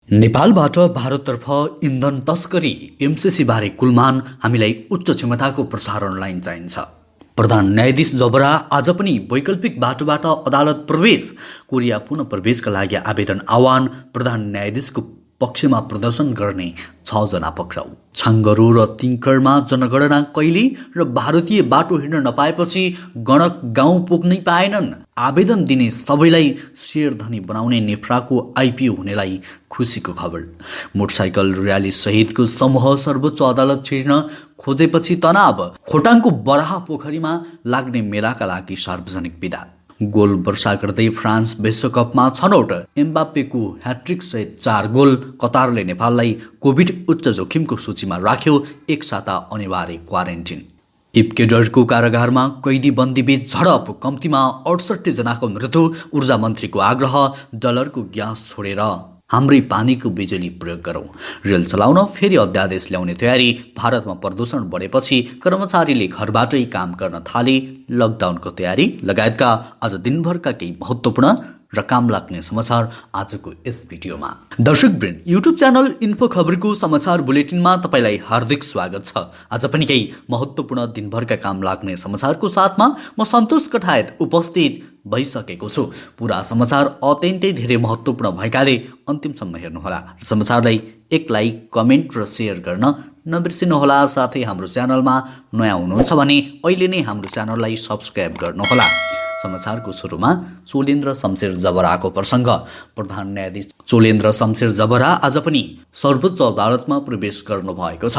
नेपालबाट भारततर्फ इन्धन तस्करी एमसिसी बारे कुलमान हामीलाई उच्च क्षमताको प्रसारण लाइन चाहिन्छ। प्रधान न्यायाधीश जबरा आज पनि वैकल्पिक बाटोबाट अदालत प्रवेश, कोरिया पुनः प्रवेशका लागि आवेदन आह्वान, प्रधान न्यायाधीशको पक्षमा प्रदर्शन गर्ने 6 जना पक्राउ। छाङ्गरो र तिङ्करमा जनगणना कहिले र भारतीय बाटो हिँड्न नपाएपछि गणक गाउँ पुग्नै पाएनन्। आवेदन दिने सबैलाई शेरधनी बनाउने नेफ्राको आइपिओ हुनेलाई खुसीको खबर। मोटरसाइकल र्याली सहितको समूह सर्वोच्च अदालत छिर्न खोजेपछि तनाव। खोटाङको बराह पोखरीमा लाग्ने मेलाका लागि सार्वजनिक बिदा। गोल वर्षा गर्दै फ्रान्स विश्वकपमा छनौट। एम्बाप्पेको ह्याट्रिक सहित 4 गोल। कतारले नेपाललाई कोभिड उच्च जोखिमको सूचीमा राख्यो, 1 साता अनिवार्य क्वारेन्टिन। इक्वेडरको कारागारमा कैदी बन्दीबीच झडप, कम्तीमा 68 जनाको मृत्यु। ऊर्जा मन्त्रीको आग्रह, डलरको ग्यास छोडेर हाम्रै पानीको बिजुली प्रयोग गरौँ। रेल चलाउन फेरि अध्यादेश ल्याउने तयारी। भारतमा प्रदूषण बढेपछि कर्मचारीले घरबाटै काम गर्न थाले। लकडाउनको तयारी लगायतका आज दिनभरका केही महत्त्वपूर्ण र काम लाग्ने समाचार आजको यस भिडियोमा। दर्शकवृन्द, युट्युब च्यानल इन्फो खबरको समाचार बुलेटिनमा तपाईलाई हार्दिक स्वागत छ। आज पनि केही महत्त्वपूर्ण दिनभरका काम लाग्ने समाचारको साथमा म सन्तोष कठायत उपस्थित भइसकेको छु। पुरा समाचार अत्यन्तै धेरै महत्त्वपूर्ण भएकाले अन्तिमसम्म हेर्नुहोला। समाचारलाई एक लाइक, कमेन्ट र सेयर गर्न नबिर्सिनुहोला। साथै हाम्रो च्यानलमा नयाँ हुनुहुन्छ भने अहिले नै हाम्रो च्यानललाई सब्स्क्राइब गर्नुहोला। समाचारको सुरुमा चोलेन्द्र शमशेर जबराको प्रसङ्ग। प्रधान न्यायाधीश चोलेन्द्र शमशेर जबरा आज पनि सर्वोच्च अदालतमा प्रवेश गर्नुभएको छ।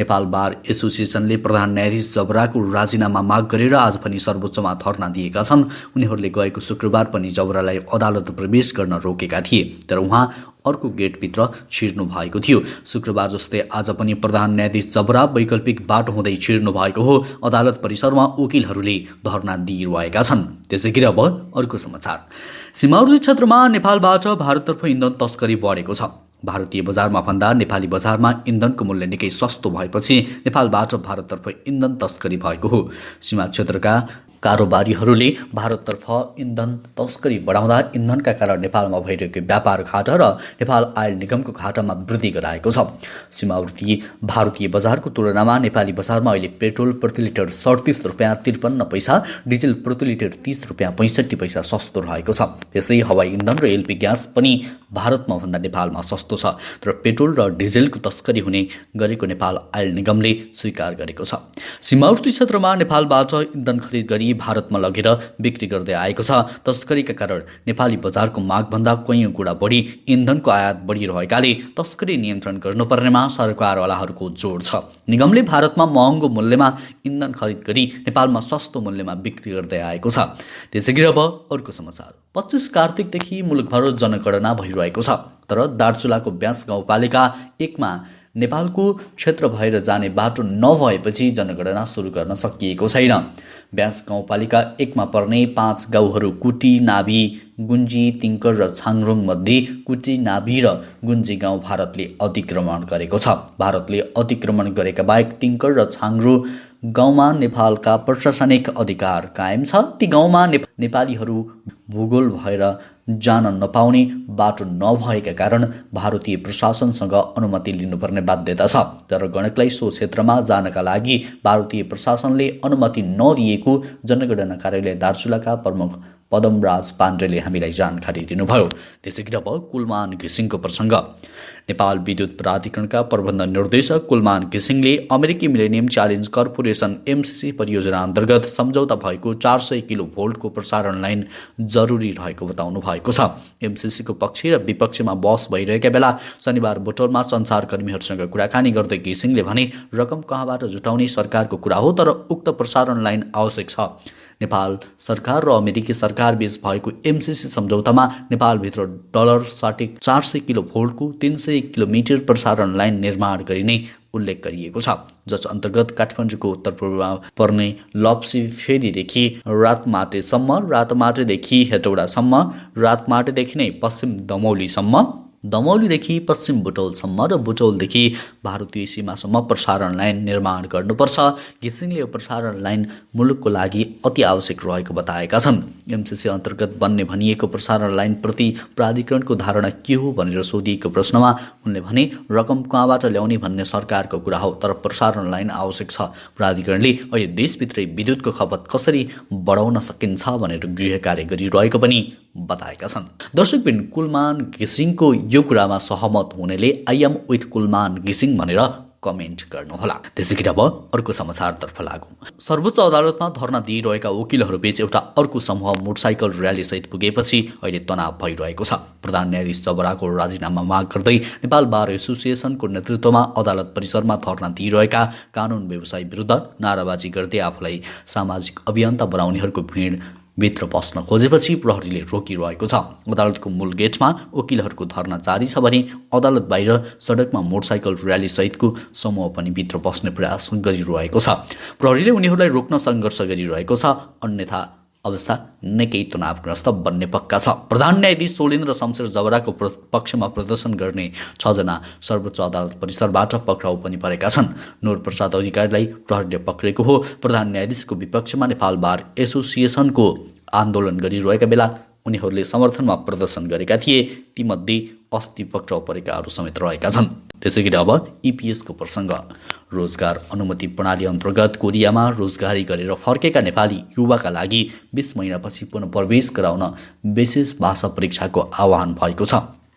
नेपाल बार एसोसिएसनले प्रधान न्यायाधीश जबराको राजीनामा माग गरेर आज पनि सर्वोच्चमा धरना दिएका छन्। उनीहरूले गएको शुक्रबार पनि जबरालाई अदालत प्रवेश गर्न रोकेका थिए, तर उहाँ अर्को गेटभित्र छिर्नु भएको थियो। शुक्रबार जस्तै आज पनि प्रधान न्यायाधीश जबरा वैकल्पिक बाटो हुँदै छिर्नु भएको हो। अदालत परिसरमा वकिलहरूले धरना दिइरहेका छन्। त्यसैगरी अब अर्को समाचार। सीमावर्ती क्षेत्रमा नेपालबाट भारततर्फ इन्धन तस्करी बढेको छ। भारतीय बजारमा भन्दा नेपाली बजारमा इन्धनको मूल्य निकै सस्तो भएपछि नेपालबाट भारततर्फ इन्धन तस्करी भएको हो। सीमा क्षेत्रका कारोबारीहरूले भारततर्फ इन्धन तस्करी बढाउँदा इन्धनका कारण नेपालमा भइरहेको व्यापार घाटा र नेपाल आयल निगमको घाटामा वृद्धि गराएको छ। सीमावर्ती भारतीय बजारको तुलनामा नेपाली बजारमा अहिले पेट्रोल प्रति लिटर 37 रुपियाँ 53 पैसा, डिजेल प्रति लिटर 30 रुपियाँ 65 पैसा सस्तो रहेको छ। त्यसै हवाई इन्धन र एलपी ग्यास पनि भारतमा भन्दा नेपालमा सस्तो छ, तर पेट्रोल र डिजेलको तस्करी हुने गरेको नेपाल आयल निगमले स्वीकार गरेको छ। सीमावर्ती क्षेत्रमा नेपालबाट इन्धन खरिद गरी भारतमा लगेर बिक्री गर्दै आएको छ। तस्करीका कारण नेपाली बजारको मागभन्दा कैयौँ गुणा बढी इन्धनको आयात बढिरहेकाले तस्करी नियन्त्रण गर्नुपर्नेमा सरकारवालाहरूको जोड छ। निगमले भारतमा महँगो मूल्यमा इन्धन खरिद गरी नेपालमा सस्तो मूल्यमा बिक्री गर्दै आएको छ। त्यसैगरी अब अर्को समाचार। 25 कार्तिकदेखि मुलुकभर जनगणना भइरहेको छ, तर दार्चुलाको ब्यास गाउँपालिका 1 मा नेपालको क्षेत्र भएर जाने बाटो नभएपछि जनगणना सुरु गर्न सकिएको छैन। ब्यास गाउँपालिका 1 मा पर्ने 5 गाउँहरू कुटी, नाभी, गुन्जी, तिङ्कर र छाङरोङ मध्ये कुटी, नाभी र गुन्जी गाउँ भारतले अतिक्रमण गरेको छ। भारतले अतिक्रमण गरेका बाहेक तिङ्कर र छाङरो गाउँमा नेपालका प्रशासनिक अधिकार कायम छ। ती गाउँमा नेपालीहरू भूगोल भएर जान नपाउने, बाटो नभएका कारण भारतीय प्रशासनसँग अनुमति लिनुपर्ने बाध्यता छ। तर गणकलाई सो क्षेत्रमा जानका लागि भारतीय प्रशासनले अनुमति नदिएको जनगणना कार्यालय दार्चुलाका प्रमुख पदमराज पाण्डेले हामीलाई जानकारी दिनुभयो। त्यसैगरी अब कुलमान घिसिङको प्रसङ्ग। नेपाल विद्युत प्राधिकरणका प्रबन्ध निर्देशक कुलमान घिसिङले अमेरिकी मिलेनियम च्यालेन्ज कर्पोरेसन एमसिसी परियोजना अन्तर्गत सम्झौता भएको 400 किलो भोल्टको प्रसारण लाइन जरुरी रहेको बताउनु भएको छ। एमसिसीको पक्ष र विपक्षमा बहस भइरहेका बेला शनिबार बोटलमा सञ्चारकर्मीहरूसँग कुराकानी गर्दै घिसिङले भने, रकम कहाँबाट जुटाउने सरकारको कुरा हो, तर उक्त प्रसारण लाइन आवश्यक छ। नेपाल सरकार र अमेरिकी सरकार बीच भएको एमसिसी सम्झौतामा नेपालभित्र डलर 400 किलो भोल्टको 300 किलोमिटर प्रसारण लाइन निर्माण गरिने उल्लेख गरिएको छ, जस अन्तर्गत काठमाडौँको उत्तर पूर्वमा पर्ने लप्सी फेदीदेखि रातमाटेसम्म, रातमाटेदेखि हेटौडासम्म, रातमाटेदेखि नै पश्चिम दमौलीसम्म, दमौलीदेखि पश्चिम बुटौलसम्म र बुटौलदेखि भारतीय सीमासम्म प्रसारण लाइन निर्माण गर्नुपर्छ। घिसिङले यो प्रसारण लाइन मुलुकको लागि अति आवश्यक रहेको बताएका छन्। एमसिसी अन्तर्गत बन्ने भनिएको प्रसारण लाइनप्रति प्राधिकरणको धारणा के हो भनेर सोधिएको प्रश्नमा उनले भने, रकम कहाँबाट ल्याउने भन्ने सरकारको कुरा हो, तर प्रसारण लाइन आवश्यक छ। प्राधिकरणले अहिले देशभित्रै विद्युतको खपत कसरी बढाउन सकिन्छ भनेर गृह कार्य गरिरहेको पनि बताएका छन्। दर्शकबिन, कुलमान घिसिङको यो कुरामा सहमत हुनेले आई एम विथ कुलमान घिसिङ भनेर कमेन्ट गर्नुहोला। त्यसैगरी अब अर्को समाचारतर्फ लागौँ। सर्वोच्च अदालतमा धरना दिइरहेका वकिलहरूबीच एउटा अर्को समूह मोटरसाइकल र्यालीसहित पुगेपछि अहिले तनाव भइरहेको छ। प्रधान न्यायाधीश जबराको राजीनामा माग गर्दै नेपाल बार एसोसिएसनको नेतृत्वमा अदालत परिसरमा धरना दिइरहेका कानुन व्यवसायी विरुद्ध नाराबाजी गर्दै आफूलाई सामाजिक अभियन्ता बनाउनेहरूको भित्र पस्न खोजेपछि प्रहरीले रोकिरहेको छ। अदालतको मूल गेटमा वकिलहरूको धरना जारी छ भने अदालत बाहिर सडकमा मोटरसाइकल र्याली सहितको समूह पनि भित्र पस्ने प्रयास गरिरहेको छ। प्रहरीले उनीहरूलाई रोक्न सङ्घर्ष गरिरहेको छ, अन्यथा अवस्था निकै तनावग्रस्त बन्ने पक्का छ। प्रधान न्यायाधीश सोलेन्द्र शमशेर जबराको पक्षमा प्रदर्शन गर्ने 6 जना सर्वोच्च अदालत परिसरबाट पक्राउ पनि परेका छन्। नूर प्रसाद अधिकारीलाई प्रहरीले पक्रेको हो। प्रधान न्यायाधीशको विपक्षमा नेपाल बार एसोसिएसनको आन्दोलन गरिरहेका बेला उनीहरूले समर्थनमा प्रदर्शन गरेका थिए। तीमध्ये अस्ति पक्राउ परेकाहरू समेत रहेका छन्। त्यसैगरी अब इपिएसको प्रसङ्ग। रोजगार अनुमति प्रणाली अन्तर्गत कोरियामा रोजगारी गरेर फर्केका नेपाली युवाका लागि 20 महिनापछि पुनः प्रवेश गराउन विशेष भाषा परीक्षाको आह्वान भएको छ।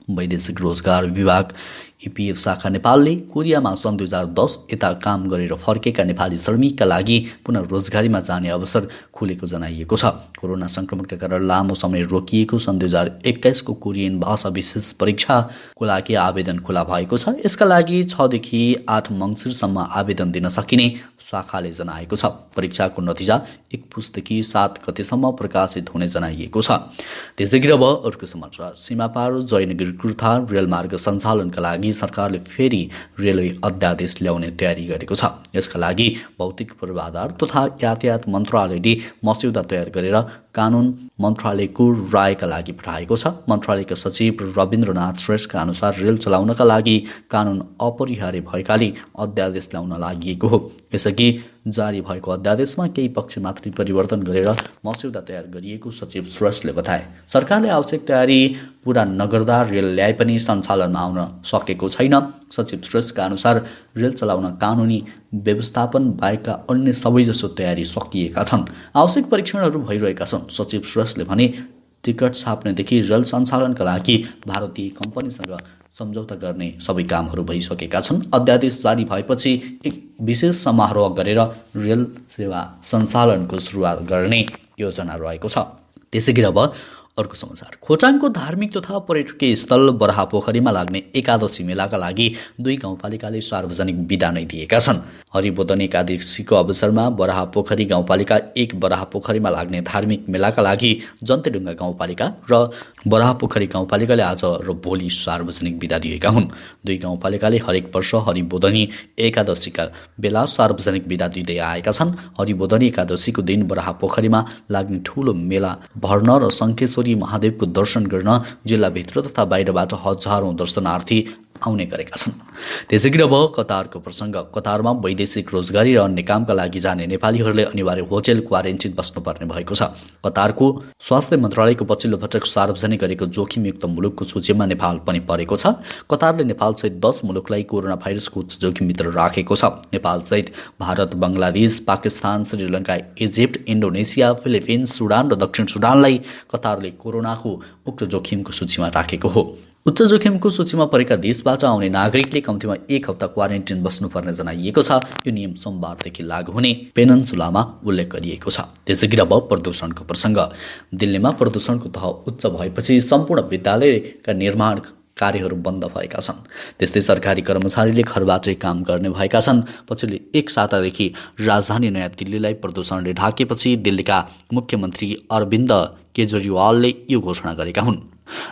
वैदेशिक रोजगार विभाग इपिएफ शाखा नेपालले कोरियामा सन् 2010 यता काम गरेर फर्केका नेपाली श्रमिकका लागि पुनः रोजगारीमा जाने अवसर खुलेको जनाइएको छ। कोरोना सङ्क्रमणका कारण लामो समय रोकिएको सन् 2021 को कोरियन भाषा विशेष परीक्षाको लागि आवेदन खुला भएको छ। यसका लागि 6 देखि 8 मङ्सिरसम्म आवेदन दिन सकिने शाखाले जनाएको छ। परीक्षाको नतिजा 1 पुसदेखि 7 गतेसम्म प्रकाशित हुने जनाइएको छ। त्यसैगरी अब अर्को समाचार। सीमापार जयनगर कुर्था रेलमार्ग सञ्चालनका लागि सरकारले फेरि रेलवे अध्यादेश ल्याउने तयारी गरेको छ। यसका लागि भौतिक पूर्वाधार तथा यातायात मन्त्रालयले मस्यौदा तयार गरेर कानुन मन्त्रालयको रायका लागि पठाएको छ। मन्त्रालयका सचिव रविन्द्रनाथ श्रेष्ठका अनुसार रेल चलाउनका लागि कानुन अपरिहार्य भएकाले अध्यादेश ल्याउन लागि हो। यसअघि जारी भएको अध्यादेशमा केही पक्ष मात्रै परिवर्तन गरेर मस्यौदा तयार गरिएको सचिव श्रेष्ठले बताए। सरकारले आवश्यक तयारी पूरा नगर्दा रेल ल्याए पनि सञ्चालनमा आउन सकेको छैन। सचिव श्रेष्ठका अनुसार रेल चलाउन कानुनी व्यवस्थापन बाहेकका अन्य सबैजसो तयारी सकिएका छन्। आवश्यक परीक्षणहरू भइरहेका छन्। सचिव श्रेष्ठले भने टिकट छाप्नेदेखि रेल सञ्चालनका लागि भारतीय कम्पनीसँग सम्झौता गर्ने सबै कामहरू भइसकेका छन्। अध्यादेश जारी भएपछि एक विशेष समारोह गरेर रेल सेवा सञ्चालनको सुरुवात गर्ने योजना रहेको छ। त्यसैगरी अब अर्को समाचार। खोटाङको धार्मिक तथा पर्यटकीय स्थल बराहपोखरीमा लाग्ने एकादशी मेलाका लागि 2 गाउँपालिकाले सार्वजनिक बिदा नै दिएका छन्। हरिबोधन एकादशीको अवसरमा बराहपोखरी गाउँपालिका 1 बराहपोखरीमा लाग्ने धार्मिक मेलाका लागि जन्तेढुङ्गा गाउँपालिका र बराहपोखरी गाउँपालिकाले आज र भोलि सार्वजनिक बिदा दिएका हुन्। 2 गाउँपालिकाले हरेक वर्ष हरिबोधनी एकादशीका बेला सार्वजनिक बिदा दिँदै आएका छन्। हरिबोधनी एकादशीको दिन बराहपोखरीमा लाग्ने ठूलो मेला भर्न र शङ्खेश्वरी महादेवको दर्शन गर्न जिल्लाभित्र तथा बाहिरबाट हजारौं दर्शनार्थी आउने गरेका छन्। त्यसैगरी अब कतारको प्रसङ्ग। कतारमा वैदेशिक रोजगारी र अन्य कामका लागि जाने नेपालीहरूले अनिवार्य होटल क्वारेन्टिन बस्नुपर्ने भएको छ। कतारको स्वास्थ्य मन्त्रालयको पछिल्लो पटक सार्वजनिक गरेको जोखिमयुक्त मुलुकको सूचीमा नेपाल पनि परेको छ। कतारले नेपालसहित 10 मुलुकलाई कोरोना भाइरसको उच्च जोखिमभित्र राखेको छ। नेपालसहित Bharat, Bangladesh, Pakistan, Sri Lanka, Egypt, Indonesia, Philippines, Sudan र दक्षिण सुडानलाई कतारले कोरोनाको उच्च जोखिमको सूचीमा राखेको हो। उच्च जोखिमको सूचीमा परेका देशबाट आउने नागरिकले कम्तीमा 1 हप्ता क्वारेन्टिन बस्नुपर्ने जनाइएको छ। यो नियम सोमबारदेखि लागू हुने पेनन्सुलामा उल्लेख गरिएको छ। त्यसैगरी अब प्रदूषणको प्रसङ्ग। दिल्लीमा प्रदूषणको तह उच्च भएपछि सम्पूर्ण विद्यालयका निर्माण कार्यहरू बन्द भएका छन्। त्यस्तै सरकारी कर्मचारीले घरबाटै काम गर्ने भएका छन्। पछिल्लो 1 सातादेखि राजधानी नयाँ दिल्लीलाई प्रदूषणले ढाकेपछि दिल्लीका मुख्यमन्त्री अरविन्द केजरीवालले यो घोषणा गरेका हुन्।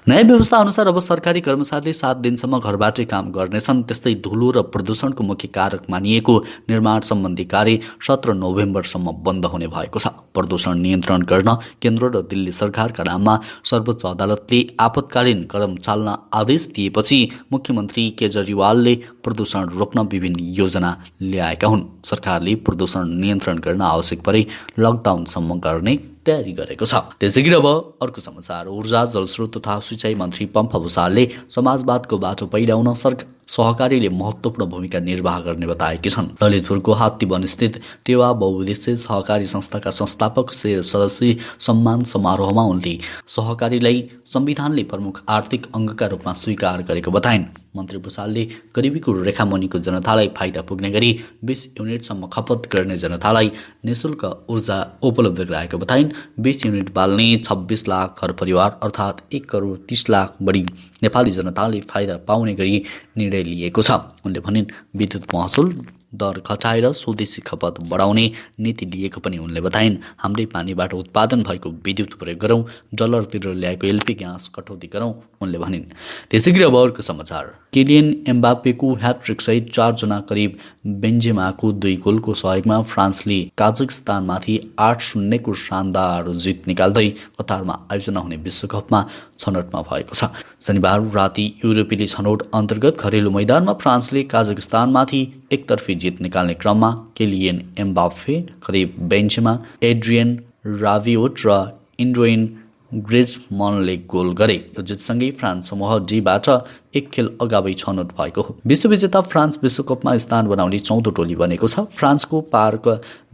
नयाँ व्यवस्था अनुसार अब सरकारी कर्मचारीले 7 दिनसम्म घरबाटै काम गर्नेछन्। त्यस्तै धुलो र प्रदूषणको मुख्य कारक मानिएको निर्माण सम्बन्धी कार्य 17 नोभेम्बरसम्म बन्द हुने भएको छ। प्रदूषण नियन्त्रण गर्न केन्द्र र दिल्ली सरकारका नाममा सर्वोच्च अदालतले आपतकालीन कदम चाल्न आदेश दिएपछि मुख्यमन्त्री केजरीवालले प्रदूषण रोक्न विभिन्न योजना ल्याएका हुन्। सरकारले प्रदूषण नियन्त्रण गर्न आवश्यक परे लकडाउनसम्म गर्ने तयारी गरेको छ। त्यसैगरी अब अर्को समाचार। ऊर्जा, जलस्रोत तथा सिँचाइ मन्त्री पम्फा भूषालले समाजवादको बाटो पहिल्याउन सहकारीले महत्त्वपूर्ण भूमिका निर्वाह गर्ने बताएकी छन्। ललितपुरको हात्तीवनस्थित टेवा बहुउद्देश्य सहकारी संस्थाका संस्थापक सदस्य सम्मान समारोहमा उनले सहकारीलाई संविधानले प्रमुख आर्थिक अङ्गका रूपमा स्वीकार गरेको बताइन्। मन्त्री भूषालले गरिबीको रेखामुनिको जनतालाई फाइदा पुग्ने गरी 20 युनिटसम्म खपत गर्ने जनतालाई निःशुल्क ऊर्जा उपलब्ध गराएको बताइन्। 20 युनिट बाल्ने 26 लाख घर परिवार अर्थात् 1 करोड 30 लाख बढी नेपाली जनताले फाइदा पाउने गरी निर्णय लिएको छ। उनले भनिन्, विद्युत महसुल दर घटाएर स्वदेशी खपत बढाउने नीति लिएको पनि उनले बताइन्। हाम्रै पानीबाट उत्पादन भएको विद्युत प्रयोग गरौँ, डलरतिर ल्याएको एलपी ग्यास कटौती गरौँ, उनले भनिन्। त्यसैगरी अब अर्को समाचार। किलियन एम्बापेको ह्याट्रिक सहित 4 जना करिब बेन्जेमाको 2 गोलको सहयोगमा फ्रान्सले काजाखस्तानमाथि 8-0 को शानदार जित निकाल्दै कतारमा आयोजना हुने विश्वकपमा छनौटमा भएको छ। शनिबार राति युरोपेली छनौट अन्तर्गत घरेलु मैदानमा फ्रान्सले काजाखस्तानमाथि एकतर्फी जित निकाल्ने क्रममा किलियन एम्बापे, करिब बेन्जेमा, एड्रियन राबियोट र एन्टोइन ग्रिजमनले गोल गरे। यो जितसँगै फ्रान्स समूह डीबाट 1 खेल अगावै छनौट भएको हो। विश्वविजेता फ्रान्स विश्वकपमा स्थान बनाउने 14औं टोली बनेको छ। फ्रान्सको पार्क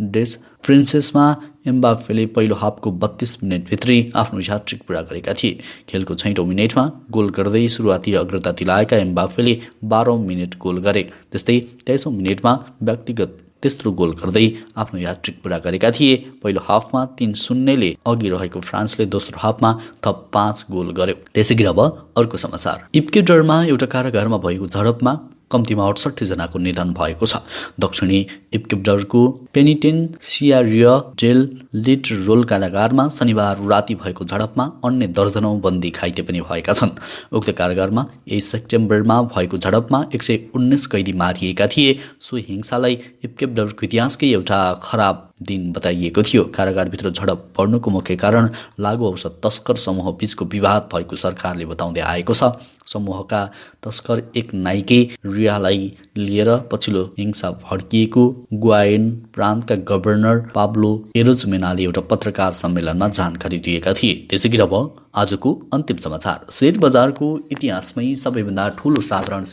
डेस प्रिन्सेसमा एम्बापेले पहिलो हाफको 32 मिनेटभित्रै आफ्नो ह्याट्रिक पूरा गरेका थिए। खेलको 6औं मिनेटमा गोल गर्दै सुरुवाती अग्रता दिलाएका एम्बापेले 12औं मिनेट गोल गरे। त्यस्तै 23औं मिनेटमा व्यक्तिगत तेस्रो गोल गर्दै आफ्नो ह्याट्रिक पूरा गरेका थिए। पहिलो हाफमा 3-0ले अघि रहेको फ्रान्सले दोस्रो हाफमा थप 5 गोल गर्यो। त्यसैगरी अब अर्को समाचार। इक्वेडरमा एउटा कारागारमा भएको झडपमा कम्तीमा 68 जनाको निधन भएको छ। दक्षिणी इक्वेडरको पेनिटेन्सियारिया डेल लिटरोल कारागारमा शनिबार राति भएको झडपमा अन्य दर्जनौं बन्दी घाइते पनि भएका छन्। उक्त कारागारमा 1 सेप्टेम्बरमा भएको झडपमा 119 कैदी मारिएका थिए। सो हिंसालाई इक्वेडरको इतिहासकै एउटा खराब दिन बताइएको थियो। कारागारभित्र झडप पर्नुको मुख्य कारण लागु औषध तस्कर समूह बीचको विवाद भएको सरकारले बताउँदै आएको छ। समूहका तस्कर एक नाइके रियालाई लिएर पछिल्लो हिंसा भड्किएको गुआयन प्रान्तका गभर्नर पाब्लो एरोजमेनाले एउटा पत्रकार सम्मेलनमा जानकारी दिएका थिए। त्यसैगरी अब आजको अन्तिम समाचार। शेयर बजारको इतिहासमै सबैभन्दा ठूलो साधारण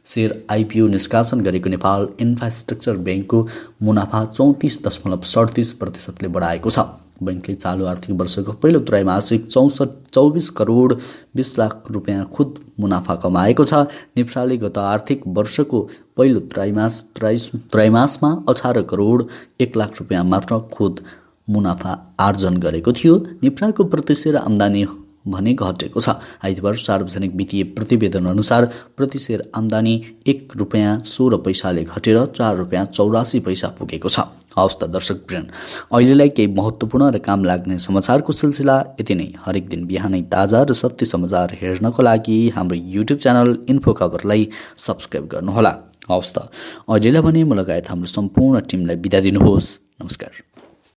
शेयर आइपिओ निष्कासन गरेको नेपाल इन्फ्रास्ट्रक्चर ब्याङ्कको मुनाफा 34.37% बढाएको छ। बैंकले चालू आर्थिक वर्षको पहिलो त्रैमासिक 24 करोड 20 लाख रुपियाँ खुद मुनाफा कमाएको छ। निफ्राले गत आर्थिक वर्षको पहिलो त्रैमासमा 18 करोड 1 लाख रुपियाँ मात्र खुद मुनाफा आर्जन गरेको थियो। निफ्राको प्रति शेयर आम्दानी भने घटेको छ। आइतबार सार्वजनिक वित्तीय प्रतिवेदन अनुसार प्रति शेयर आम्दानी 1 रुपियाँ 16 पैसाले घटेर 4 रुपियाँ 84 पैसा पुगेको छ। हवस् त दर्शकवृन्द, अहिलेलाई केही महत्त्वपूर्ण र काम लाग्ने समाचारको सिलसिला यति नै। हरेक दिन बिहानै ताजा र सत्य समाचार हेर्नको लागि हाम्रो युट्युब च्यानल इन्फो खबरलाई सब्स्क्राइब गर्नुहोला। हवस् त अहिलेलाई भने म लगायत हाम्रो सम्पूर्ण टिमलाई बिदा दिनुहोस्। नमस्कार।